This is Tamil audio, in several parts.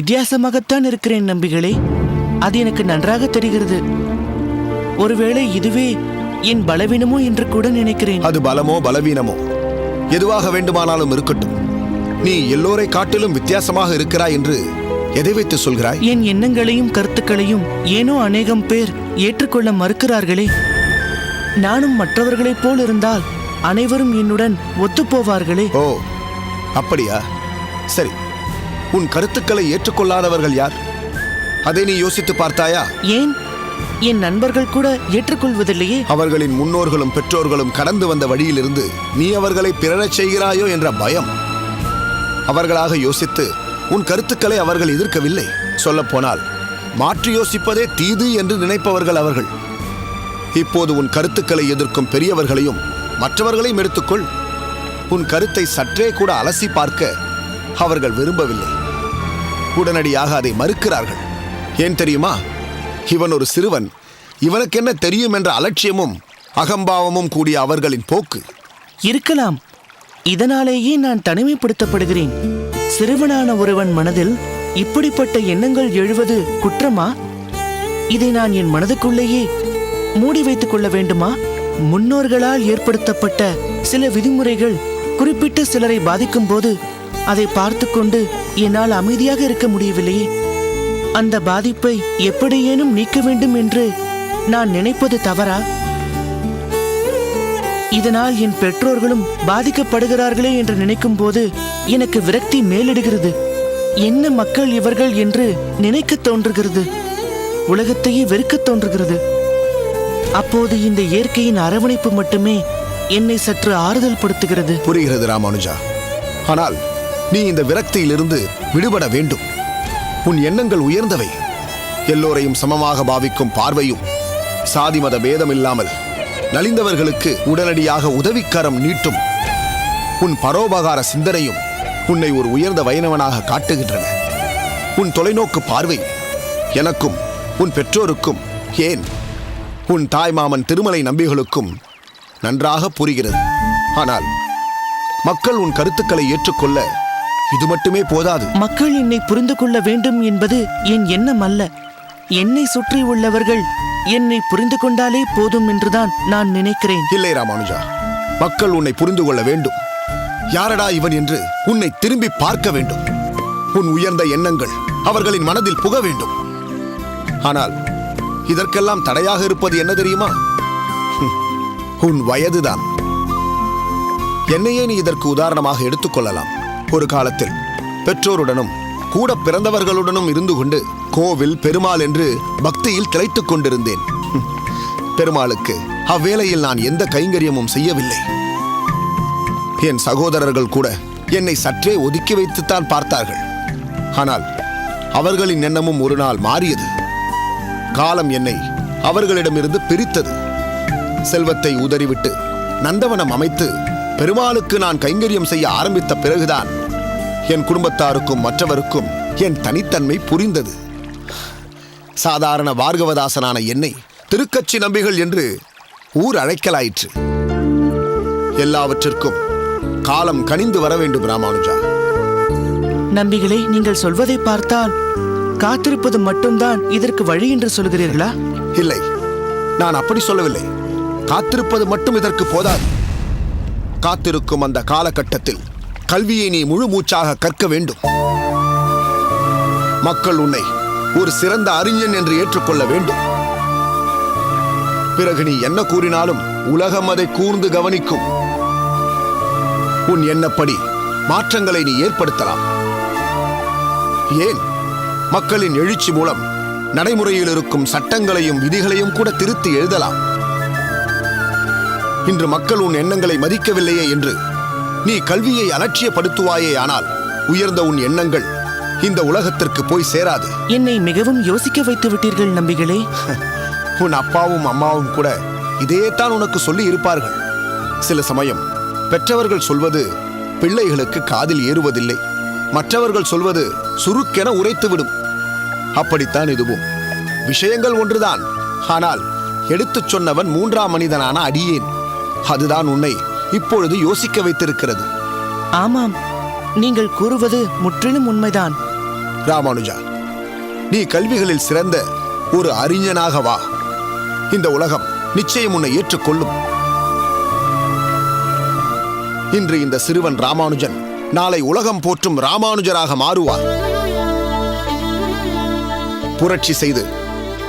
வித்தியாசமாகத்தான் இருக்கிறேன் நம்பிகளே. அது எனக்கு நன்றாக தெரிகிறது. ஒருவேளை இதுவே என் பலவீனமோ என்று கூட நினைக்கிறேன். அது பலமோ பலவீனமோ எதுவாக வேண்டுமானாலும் இருக்கட்டும். நீ எல்லோரை காட்டிலும் வித்தியாசமாக இருக்கிறாய் என்று எதை வைத்து சொல்கிறாய்? என் எண்ணங்களையும் கருத்துக்களையும் ஏனோ அநேகம் பேர் ஏற்றுக்கொள்ள மறுக்கிறார்களே. நானும் மற்றவர்களைப் போல் இருந்தால் அனைவரும் என்னுடன் ஒத்துப்போவார்களே. ஓ, அப்படியா? சரி, உன் கருத்துக்களை ஏற்றுக்கொள்ளாதவர்கள் யார்? அதை நீ யோசித்து பார்த்தாயா? ஏன், என் நண்பர்கள் கூட ஏற்றுக்கொள்வதில்லையே. அவர்களின் முன்னோர்களும் பெற்றோர்களும் கடந்து வந்த வழியிலிருந்து நீ அவர்களை பிறரச் செய்கிறாயோ என்ற பயம். அவர்களாக யோசித்து உன் கருத்துக்களை அவர்கள் எதிர்க்கவில்லை. சொல்லப்போனால் மாற்றி யோசிப்பதே தீது என்று நினைப்பவர்கள் அவர்கள். இப்போது உன் கருத்துக்களை எதிர்க்கும் பெரியவர்களையும் மற்றவர்களையும் எடுத்துக்கொள். உன் கருத்தை சற்றே கூட அலசி பார்க்க அவர்கள் விரும்பவில்லை. உடனடியாக அதை மறுக்கிறார்கள். ஏன் தெரியுமா? இவன் ஒரு சிறுவன், இவனுக்கு என்ன தெரியும் என்ற அலட்சியமும் அகம்பாவமும் கூடிய அவர்களின் போக்கு. இருக்கலாம். இதனாலேயே நான் தனிமைப்படுத்தப்படுகிறேன். சிறுவனான ஒருவன் மனதில் இப்படிப்பட்ட எண்ணங்கள் எழுவது குற்றமா? இதை நான் என் மனதுக்குள்ளேயே மூடி வைத்துக் கொள்ள வேண்டுமா? முன்னோர்களால் ஏற்படுத்தப்பட்ட சில விதிமுறைகள் குறிப்பிட்ட சிலரை பாதிக்கும் போது அதை பார்த்து கொண்டு என்னால் அமைதியாக இருக்க முடியவில்லையே. அந்த பாதிப்பை எப்படியேனும் நீக்க வேண்டும் என்று நான் நினைப்பது தவறா? இதனால் என் பெற்றோர்களும் பாதிக்கப்படுகிறார்களே என்று நினைக்கும் போது எனக்கு விரக்தி மேலிடுகிறது. என்ன மக்கள் இவர்கள் என்று நினைக்க தோன்றுகிறது. உலகத்தையே வெறுக்க தோன்றுகிறது. அப்போது இந்த இயற்கையின் அரவணைப்பு மட்டுமே என்னை சற்று ஆறுதல் படுத்துகிறது. புரிகிறது ராமானுஜா. ஆனால் நீ இந்த விரக்தியிலிருந்து விடுபட வேண்டும். உன் எண்ணங்கள் உயர்ந்தவை. எல்லோரையும் சமமாக பாவிக்கும் பார்வையும், சாதி மத பேதம் இல்லாமல் நலிந்தவர்களுக்கு உடனடியாக உதவிக்கரம் நீட்டும் உன் பரோபகார சிந்தனையும் உன்னை ஒரு உயர்ந்த வைணவனாக காட்டுகின்றன. உன் தொலைநோக்கு பார்வை எனக்கும் உன் பெற்றோருக்கும், ஏன் உன் தாய்மாமன் திருமலை நம்பிகளுக்கும் நன்றாக புரிகிறது. ஆனால் மக்கள் உன் கருத்துக்களை ஏற்றுக்கொள்ள இது மட்டுமே போதாது. மக்கள் என்னை புரிந்து கொள்ள வேண்டும் என்பது என் எண்ணம் அல்ல. என்னை சுற்றி உள்ளவர்கள் என்னை புரிந்து கொண்டாலே போதும் என்றுதான் நான் நினைக்கிறேன். இல்லை ராமானுஜா, மக்கள் உன்னை புரிந்து கொள்ள வேண்டும். யாரடா இவன் என்று உன்னை திரும்பி பார்க்க வேண்டும். உன் உயர்ந்த எண்ணங்கள் அவர்களின் மனதில் புக வேண்டும். ஆனால் இதற்கெல்லாம் தடையாக இருப்பது என்ன தெரியுமா? உன் வயதுதான். என்னையே நீ இதற்கு உதாரணமாக எடுத்துக்கொள்ளலாம். ஒரு காலத்தில் பெற்றோருடனும் கூட பிறந்தவர்களுடனும் இருந்து கொண்டு கோவில் பெருமாள் என்று பக்தியில் திளைத்துக் கொண்டிருந்தேன். பெருமாளுக்கு அவ்வேளையில் நான் எந்த கைங்கரியமும் செய்யவில்லை. என் சகோதரர்கள் கூட என்னை சற்றே ஒதுக்கி வைத்துத்தான் பார்த்தார்கள். ஆனால் அவர்களின் எண்ணமும் ஒரு நாள் மாறியது. காலம் என்னை அவர்களிடமிருந்து பிரித்தது. செல்வத்தை உதறிவிட்டு நந்தவனம் அமைத்து பெருமாளுக்கு நான் கைங்கரியம் செய்ய ஆரம்பித்த பிறகுதான் என் குடும்பத்தாருக்கும் மற்றவருக்கும் என் தனித்தன்மை புரிந்தது. சாதாரண பார்கவதாசனான என்னை திருக்கச்சி நம்பிகள் என்று ஊர் அழைக்கலாயிற்று. எல்லாவற்றிற்கும் காலம் கனிந்து வர வேண்டும் ராமானுஜா. நம்பிகளே, நீங்கள் சொல்வதை பார்த்தால் காத்திருப்பது மட்டும்தான் இதற்கு வழி என்று சொல்கிறீர்களா? இல்லை, நான் அப்படி சொல்லவில்லை. காத்திருப்பது மட்டும் இதற்கு போதாது. காத்திருக்கும் அந்த காலகட்டத்தில் கல்வியை நீ முழு மூச்சாக கற்க வேண்டும். மக்கள் உன்னை ஒரு சிறந்த அறிஞன் என்று ஏற்றுக்கொள்ள வேண்டும். பிறகு நீ என்ன கூறினாலும் உலகம் அதை கூர்ந்து கவனிக்கும். உன் எண்ணப்படி மாற்றங்களை நீ ஏற்படுத்தலாம். ஏன், மக்களின் எழுச்சி மூலம் நடைமுறையில் இருக்கும் சட்டங்களையும் விதிகளையும் கூட திருத்தி எழுதலாம். இன்று மக்கள் உன் எண்ணங்களை மதிக்கவில்லையே என்று நீ கல்வியை அலட்சியப்படுத்துவாயே, ஆனால் உயர்ந்த உன் எண்ணங்கள் இந்த உலகத்திற்கு போய் சேராது. என்னை மிகவும் யோசிக்க வைத்து விட்டீர்கள் நம்பிகளே. உன் அப்பாவும் அம்மாவும் கூட இதையேத்தான் உனக்கு சொல்லி இருப்பார்கள். சில சமயம் பெற்றவர்கள் சொல்வது பிள்ளைகளுக்கு காதில் ஏறுவதில்லை. மற்றவர்கள் சொல்வது சுருக்கென உரைத்துவிடும். அப்படித்தான் இதுவும். விஷயங்கள் ஒன்றுதான், ஆனால் எடுத்துச் சொன்னவன் மூன்றாம் மனிதனான அடியேன். அதுதான் உன்னை இப்பொழுது யோசிக்க வைத்திருக்கிறது. ஆமாம், நீங்கள் கூறுவது முற்றிலும் உண்மைதான். ராமானுஜா, நீ கல்விகளில் சிறந்த ஒரு அறிஞனாக வா. இந்த உலகம் நிச்சயம் உன்னை ஏற்றுக்கொள்ளும். இன்று இந்த சிறுவன் ராமானுஜன் நாளை உலகம் போற்றும் ராமானுஜராக மாறுவார். புரட்சி செய்து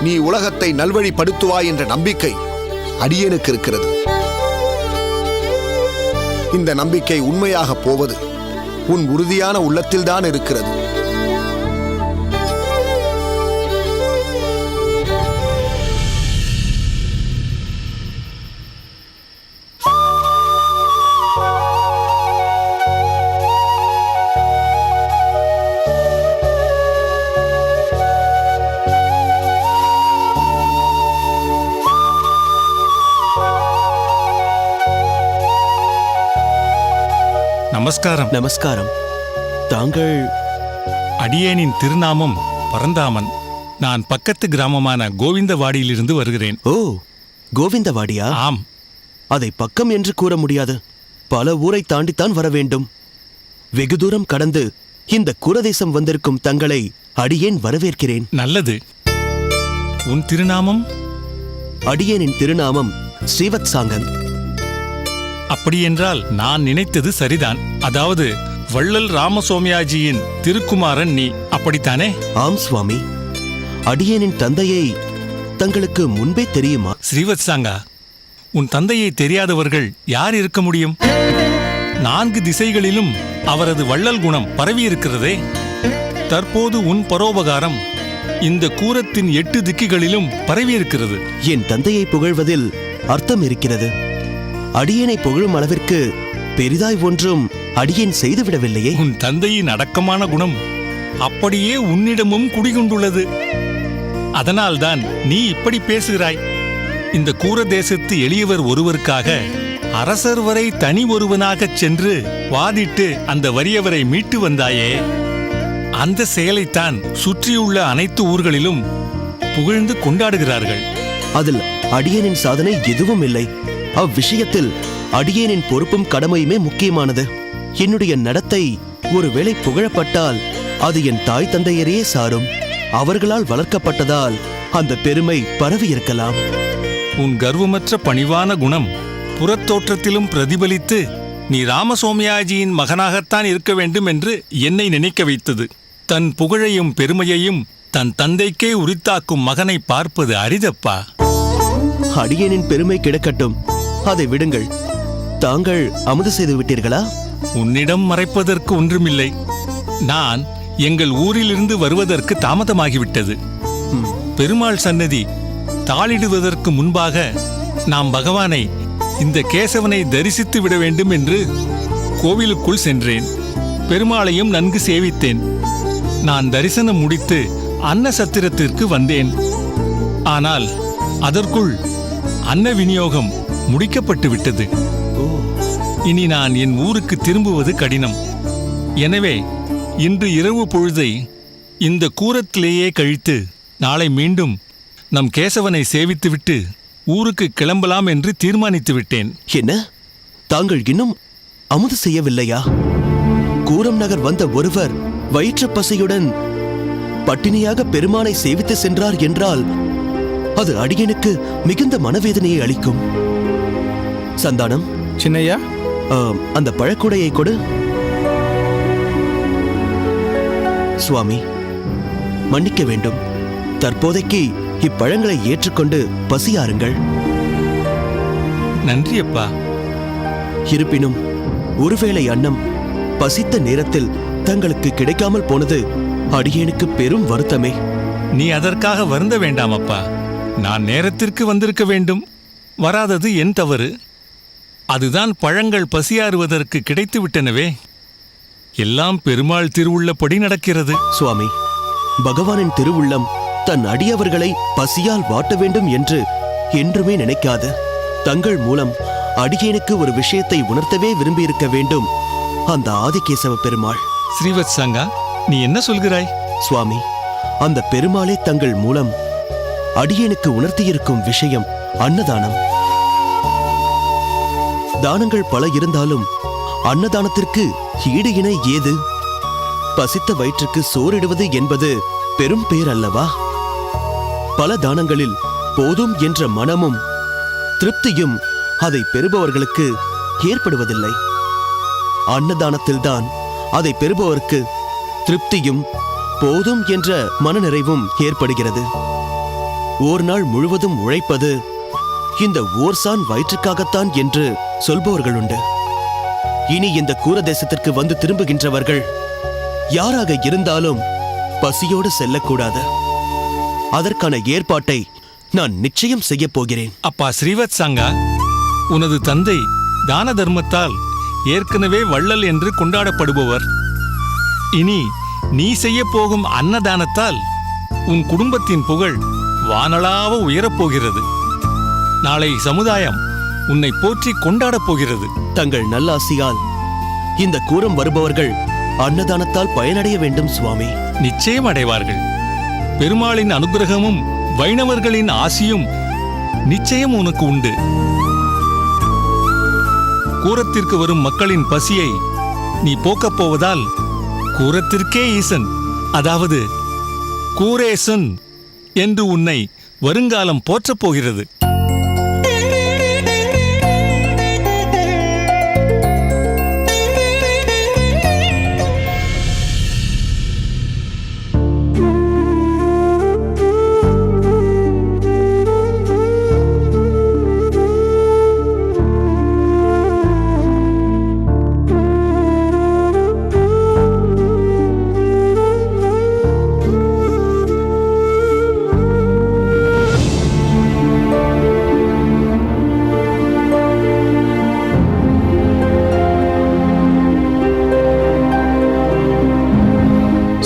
நீ உலகத்தை நல்வழிப்படுத்துவாய் என்ற நம்பிக்கை அடியேனுக்கு இருக்கிறது. இந்த நம்பிக்கை உண்மையாக போவது உன் உறுதியான உள்ளத்தில்தான் இருக்கிறது. நமஸ்காரம். நமஸ்காரம். தாங்கள்? அடியேனின் திருநாமம் பரந்தாமன். நான் பக்கத்து கிராமமான கோவிந்தவாடியிலிருந்து வருகிறேன். ஓ, கோவிந்தவாடியா? ஆம். அதை பக்கம் என்று கூற முடியாது. பல ஊரை தாண்டித்தான் வர வேண்டும். வெகு தூரம் கடந்து இந்த குரதேசம் வந்திருக்கும் தங்களை அடியேன் வரவேற்கிறேன். நல்லது. உன் திருநாமம்? அடியேனின் திருநாமம் ஸ்ரீவத்சாங்கன். அப்படியென்றால் நான் நினைத்தது சரிதான். அதாவது வள்ளல் ராமசோமியாஜியின் திருக்குமாரன் நீ, அப்படித்தானே? ஆம் சுவாமி. அடியேனின் தந்தையை தங்களுக்கு முன்பே தெரியுமா? ஸ்ரீவத்சாங்கா, உன் தந்தையை தெரியாதவர்கள் யார் இருக்க முடியும்? 4 திசைகளிலும் அவரது வள்ளல் குணம் பரவியிருக்கிறதே. தற்போது உன் பரோபகாரம் இந்த கூரத்தின் 8 திக்குகளிலும் பரவியிருக்கிறது. என் தந்தையை புகழ்வதில் அர்த்தம் இருக்கிறது. அடியேனை புகழும் அளவிற்கு பெரிதாய் ஒன்றும் அடியேன் செய்துவிடவில்லையே. உன் தந்தையின் அடக்கமான குணம் அப்படியே உன்னிடமும் குடிகொண்டுள்ளது. அதனால்தான் நீ இப்படி பேசுகிறாய். இந்த கூர தேசத்து எளியவர் ஒருவருக்காக அரசர் வரை தனி ஒருவனாகச் சென்று வாதிட்டு அந்த வறியவரை மீட்டு வந்தாயே, அந்த செயலைத்தான் சுற்றியுள்ள அனைத்து ஊர்களிலும் புகழ்ந்து கொண்டாடுகிறார்கள். அதில் அடியேனின் சாதனை எதுவும் இல்லை. அவ்விஷயத்தில் அடியேனின் பொறுப்பும் கடமையுமே முக்கியமானது. என்னுடைய நடத்தை ஒருவேளை புகழப்பட்டால் அது என் தாய் தந்தையரையே சாரும். அவர்களால் வளர்க்கப்பட்டதால் அந்த பெருமை பரவி இருக்கலாம். உன் கர்வமற்ற பணிவான குணம் புறத்தோற்றத்திலும் பிரதிபலித்து நீ ராமசோமியாஜியின் மகனாகத்தான் இருக்க வேண்டும் என்று என்னை நினைக்க வைத்தது. தன் புகழையும் பெருமையையும் தன் தந்தைக்கே உரித்தாக்கும் மகனை பார்ப்பது அரிதப்பா. அடியேனின் பெருமை கிடக்கட்டும், அதை விடுங்கள். தாங்கள் அமுது செய்து விட்டீர்களா? உன்னிடம் மறைப்பதற்கு ஒன்றுமில்லை. நான் எங்கள் ஊரிலிருந்து வருவதற்கு தாமதமாகிவிட்டது. பெருமாள் சன்னதி தாளிடுவதற்கு முன்பாக நாம் பகவானை, இந்த கேசவனை தரிசித்து விட வேண்டும் என்று கோவிலுக்குள் சென்றேன். பெருமாளையும் நன்கு சேவித்தேன். நான் தரிசனம் முடித்து அன்ன சத்திரத்திற்கு வந்தேன். ஆனால் அதற்குள் அன்ன விநியோகம் முடிக்கப்பட்டு விட்டது. இனி நான் என் ஊருக்கு திரும்புவது கடினம். எனவே இன்று இரவு பொழுதை இந்த கூரத்திலேயே கழித்து நாளை மீண்டும் நம் கேசவனை சேவித்துவிட்டு ஊருக்கு கிளம்பலாம் என்று தீர்மானித்து விட்டேன். என்ன, தாங்கள் இன்னும் அமுது செய்யவில்லையா? கூரம் நகர் வந்த ஒருவர் வயிற்று பசியுடன் பட்டினியாக பெருமானை சேவித்து சென்றார் என்றால் அது அடியனுக்கு மிகுந்த மனவேதனையை அளிக்கும். சந்தானம், சின்னையா, அந்த பழக்கூடையை கொடு. சுவாமி, மன்னிக்க வேண்டும். தற்போதைக்கு இப்பழங்களை ஏற்றுக்கொண்டு பசியாருங்கள். நன்றி அப்பா. இருப்பினும் ஒருவேளை அன்னம் பசித்த நேரத்தில் தங்களுக்கு கிடைக்காமல் போனது அடியேனுக்கு பெரும் வருத்தமே. நீ அதற்காக வருந்த வேண்டாம் அப்பா. நான் நேரத்திற்கு வந்திருக்க வேண்டும். வராதது என் தவறு. அதுதான் பழங்கள் பசியாறுவதற்கு கிடைத்து விட்டனவே. எல்லாம் பெருமாள் திருவுள்ளப்படி நடக்கிறது. சுவாமி, பகவானின் திருவுள்ளம் தன் அடியவர்களை பசியால் வாட்ட வேண்டும் என்று என்றுமே நினைக்காது. தங்கள் மூலம் அடியேனுக்கு ஒரு விஷயத்தை உணர்த்தவே விரும்பியிருக்க வேண்டும் அந்த ஆதிகேசவ பெருமாள். ஸ்ரீவத்சாங்கா, நீ என்ன சொல்கிறாய்? சுவாமி, அந்த பெருமாளே தங்கள் மூலம் அடியேனுக்கு உணர்த்தியிருக்கும் விஷயம் அன்னதானம். தானங்கள் பல இருந்தாலும் அன்னதானத்திற்கு ஈடு இணை ஏது? பசித்த வயிற்றுக்கு சோறிடுவது என்பது பெரும் பேர் அல்லவா? பல தானங்களில் போதும் என்ற மனமும் திருப்தியும் அதை பெறுபவர்களுக்கு ஏற்படுவதில்லை. அன்னதானத்தில்தான் அதை பெறுபவருக்கு திருப்தியும் போதும் என்ற மனநிறைவும் ஏற்படுகிறது. ஓர் நாள் முழுவதும் உழைப்பது இந்த ஓர்சான் வயிற்றுக்காகத்தான் என்று சொல்பவர்கள் உண்டு. இனி இந்த கூர தேசத்திற்கு வந்து திரும்புகின்றவர்கள் யாராக இருந்தாலும் பசியோடு செல்லக்கூடாது. அதற்கான ஏற்பாட்டை நான் நிச்சயம் செய்யப் போகிறேன். அப்பா ஸ்ரீவத் சாங்கா, உனது தந்தை தான தர்மத்தால் ஏற்கனவே வள்ளல் என்று கொண்டாடப்படுபவர். இனி நீ செய்ய போகும் அன்னதானத்தால் உன் குடும்பத்தின் புகழ் வானளாவ உயரப்போகிறது. நாளை சமுதாயம் உன்னை போற்றி கொண்டாடப் போகிறது. தங்கள் நல்லாசியால் இந்த கூரம் வருபவர்கள் அன்னதானத்தால் பயனடைய வேண்டும் சுவாமி. நிச்சயம் அடைவார்கள். பெருமாளின் அனுகிரகமும் வைணவர்களின் ஆசியும் நிச்சயம் உனக்கு உண்டு. கூரத்திற்கு வரும் மக்களின் பசியை நீ போக்கப் போவதால் கூரத்திற்கே ஈசன், அதாவது கூரேசன் என்று உன்னை வருங்காலம் போற்றப் போகிறது.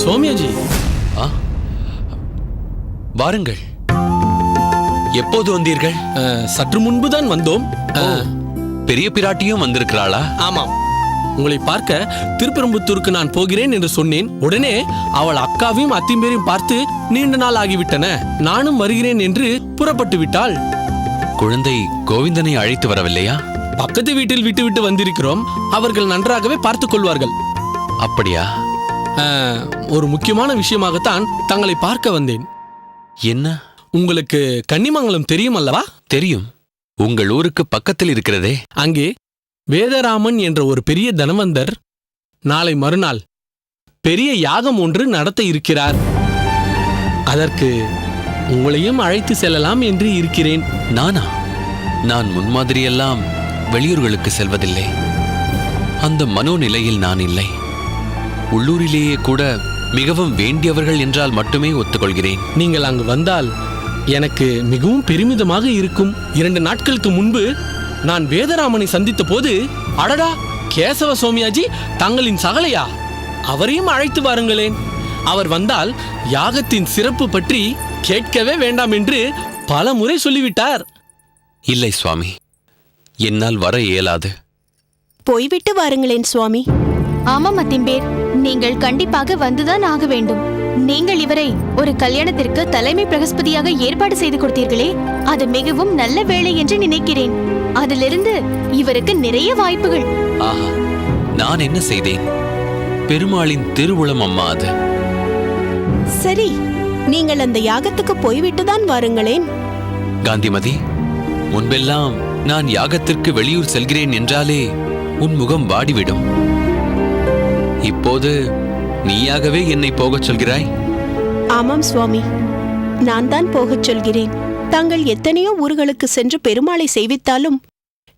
சோமியாஜி, வாருங்கள். எப்போது வந்தீர்கள்? சற்று முன்புதான் வந்தோம். பெரிய பிராட்டியும் வந்திருக்கிறாளா? ஆமாம், உங்களை பார்க்க திருப்பெரும்புத்தூருக்கு நான் போகிறேன் என்று சொன்னேன். உடனே அவள் அக்காவையும் அத்திம்பேரையும் பார்த்து நீண்ட நாள் ஆகிவிட்டன, நானும் வருகிறேன் என்று புறப்பட்டு விட்டாள். குழந்தை கோவிந்தனை அழைத்து வரவில்லையா? பக்கத்து வீட்டில் விட்டுவிட்டு வந்திருக்கிறோம். அவர்கள் நன்றாகவே பார்த்துக் கொள்வார்கள். அப்படியா? ஒரு முக்கியமான விஷயமாகத்தான் தங்களை பார்க்க வந்தேன். என்ன? உங்களுக்கு கன்னிமங்கலம் தெரியும் அல்லவா? தெரியும். உங்கள் ஊருக்கு பக்கத்தில் இருக்கிறதே. அங்கே வேதராமன் என்ற ஒரு பெரிய தனவந்தர் நாளை மறுநாள் பெரிய யாகம் ஒன்று நடத்த இருக்கிறார். அதற்கு உங்களையும் அழைத்து செல்லலாம் என்று இருக்கிறேன். நானா? நான் முன்மாதிரியெல்லாம் வெளியூர்களுக்கு செல்வதில்லை. அந்த மனோநிலையில் நான் இல்லை. உள்ளூரிலேயே கூட மிகவும் வேண்டியவர்கள் என்றால் மட்டுமே ஒத்துக்கொள்கிறேன். நீங்கள் அங்கு வந்தால் எனக்கு மிகவும் பெருமிதமாக இருக்கும். 2 நாட்களுக்கு முன்பு நான் வேதராமனை சந்தித்த போது, அடடா, கேசவ சோமியாஜி தங்களின் சகலையா, அவரையும் அழைத்து வாருங்களேன். அவர் வந்தால் யாகத்தின் சிறப்பு பற்றி கேட்கவே வேண்டாம் என்று பல முறை சொல்லிவிட்டார். இல்லை சுவாமி, என்னால் வர இயலாது. போய்விட்டு வாருங்களேன் சுவாமி. ஆமாம் அத்திம்பேர், நீங்கள் கண்டிப்பாக வந்துதான் ஆக வேண்டும். நீங்கள் இவரை ஒரு கல்யாணத்திற்கு தலைமை பிரகஸ்பதியாக ஏற்பாடு செய்து கொடுத்தீர்களே, அது மிகவும் நல்ல வேலை என்று நினைக்கிறேன். அதிலிருந்து இவருக்கு நிறைய வாய்ப்புகள். ஆஹா, நான் என்ன செய்தேன்? பெருமாளின் திருவுளம் அம்மா அது. சரி, நீங்கள் அந்த யாகத்துக்கு போய்விட்டுதான் வாருங்களேன். காந்திமதி, முன்பெல்லாம் நான் யாகத்திற்கு வெளியூர் செல்கிறேன் என்றாலே உன் முகம் வாடிவிடும். இப்போது நீயாகவே என்னை போகச் சொல்கிறாய். ஆமாம் சுவாமி, நான் தான் போகச் சொல்கிறேன். தாங்கள் எத்தனையோ ஊர்களுக்கு சென்று பெருமாளை சேவித்தாலும்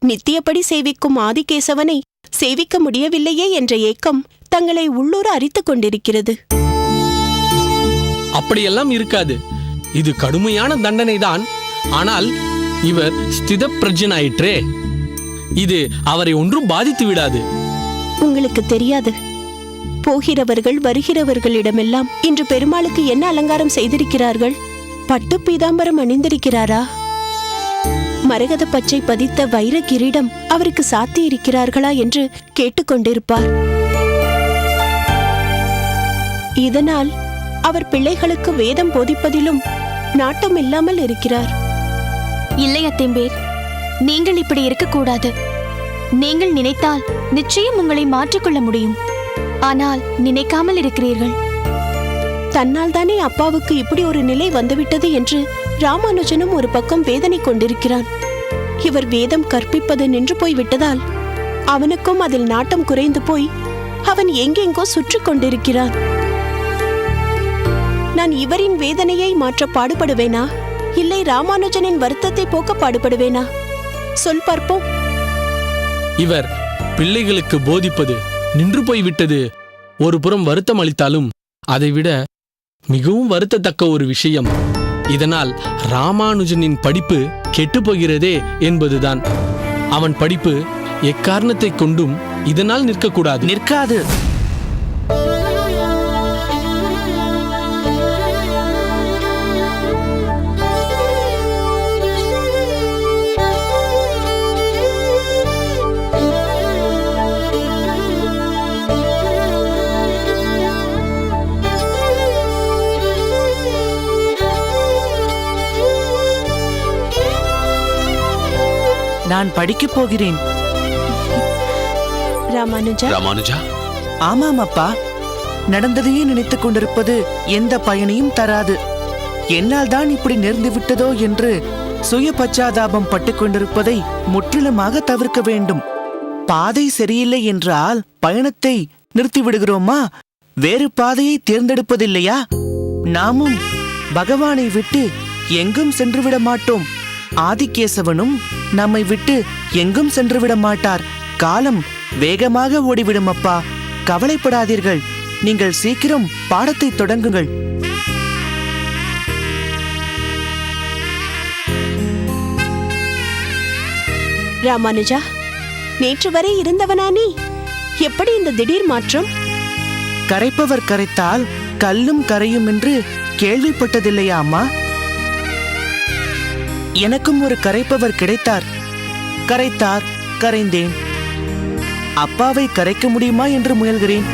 நித்தியப்படி சேவிக்கும் ஆதிகேசவனை சேவிக்க முடியவில்லையே என்ற ஏக்கம் தங்களை உள்ளூர அரித்துக் கொண்டிருக்கிறது. அப்படியெல்லாம் இருக்காது. இது கடுமையான தண்டனைதான். ஆனால் இவர் ஸ்தித பிரஜனாயிற்றே, இது அவரை ஒன்றும் பாதித்து விடாது. உங்களுக்கு தெரியாது, போகிறவர்கள் வருகிறவர்களிடமெல்லாம் இன்று பெருமாளுக்கு என்ன அலங்காரம் செய்திருக்கிறார்கள்? பட்டு பீதாம்பரம் அணிந்திருக்கிறாரா? மரகத பச்சை பதித்த வைர கிரீடம் அவருக்கு சாத்தி இருக்கிறார்களா என்று கேட்டுக்கொண்டிருப்பார். இதனால் அவர் பிள்ளைகளுக்கு வேதம் போதிப்பதிலும் நாட்டம் இல்லாமல் இருக்கிறார். இல்லை அத்திம்பேர், நீங்கள் இப்படி இருக்கக்கூடாது. நீங்கள் நினைத்தால் நிச்சயம் உங்களை மாற்றிக்கொள்ள முடியும். ஆனால் நினைக்காமல் இருக்கிறீர்கள். தன்னால் தானே அப்பாவுக்கு இப்படி ஒரு நிலை வந்துவிட்டது என்று ராமானுஜனும் ஒரு பக்கம் வேதனை கொண்டிருக்கிறான். இவர் வேதம் கற்பிப்பது நின்று போய் விட்டதால் அவனுக்கும் அதில் நாட்டம் குறைந்து போய் அவன் எங்கெங்கோ சுற்றி கொண்டிருக்கிறான். நான் இவரின் வேதனையை மாற்ற பாடுபடுவேனா, இல்லை ராமானுஜனின் வருத்தத்தை போக்க பாடுபடுவேனா? சொல் பார்ப்போம். இவர் பிள்ளைகளுக்கு போதிப்பது நின்று போய்விட்டது ஒரு புறம் வருத்தம் அளித்தாலும் அதைவிட மிகவும் வருத்தத்தக்க ஒரு விஷயம், இதனால் ராமானுஜனின் படிப்பு கெட்டுப்போகிறதே என்பதுதான். அவன் படிப்பு எக்காரணத்தை கொண்டும் இதனால் நிற்கக்கூடாது. நிற்காது. நான் படிக்கப் போகிறேன். ராமானுஜா, ராமானுஜா, ஆமாம் அப்பா, நடந்ததையே நினைத்துக் கொண்டிருப்பது எந்த பயனையும் தராது. என்னால் தான் இப்படி நேர்ந்து விட்டதோ என்று சுய பச்சாதாபம் பட்டுக் கொண்டிருப்பதை முற்றிலுமாக தவிர்க்க வேண்டும். பாதை சரியில்லை என்றால் பயணத்தை நிறுத்திவிடுகிறோமா? வேறு பாதையை தேர்ந்தெடுப்பதில்லையா? நாமும் பகவானை விட்டு எங்கும் சென்றுவிட மாட்டோம். ஆதிகேசவனும் நம்மை விட்டு எங்கும் சென்றுவிட மாட்டார். காலம் வேகமாக ஓடிவிடும் அப்பா. கவலைப்படாதீர்கள். நீங்கள் சீக்கிரம் பாடத்தை தொடங்குங்கள். ராமானுஜா, நேற்று வரை இருந்தவனா நீ? எப்படி இந்த திடீர் மாற்றம்? கரைப்பவர் கரைத்தால் கல்லும் கரையும் என்று கேள்விப்பட்டதில்லையா அம்மா? எனக்கும் ஒரு கரைப்பவர் கிடைத்தார். கரைத்தார், கரைந்தேன். அப்பாவை கரைக்க முடியுமா என்று முயல்கிறேன்.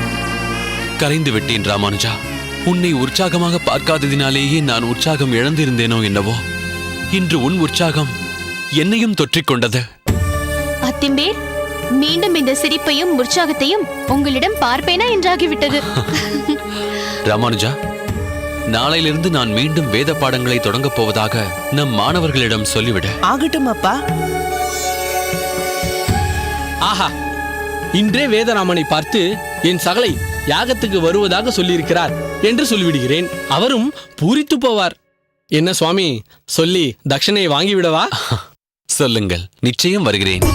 கரைந்து விட்டேன் ராமானுஜா. உன்னை உற்சாகமாக பார்க்காததினாலேயே நான் உற்சாகம் இழந்திருந்தேனோ என்னவோ. இன்று உன் உற்சாகம் என்னையும் தொற்றிக்கொண்டது. அத்திம்பேர், மீண்டும் இந்த சிரிப்பையும் உற்சாகத்தையும் உங்களிடம் பார்ப்பேனா என்றாகிவிட்டது. ராமானுஜா, நாளையிலிருந்து நான் மீண்டும் வேத பாடங்களை தொடங்கப் போவதாக நம் மாணவர்களிடம் சொல்லிவிடு. ஆகட்டும் அப்பா. ஆஹா, இன்றே வேதராமனை பார்த்து என் சகலை யாகத்துக்கு வருவதாக சொல்லியிருக்கிறார் என்று சொல்லிவிடுகிறேன். அவரும் பூரித்து போவார். என்ன சுவாமி, சொல்லி தட்சணையை வாங்கிவிடவா? சொல்லுங்கள், நிச்சயம் வருகிறேன்.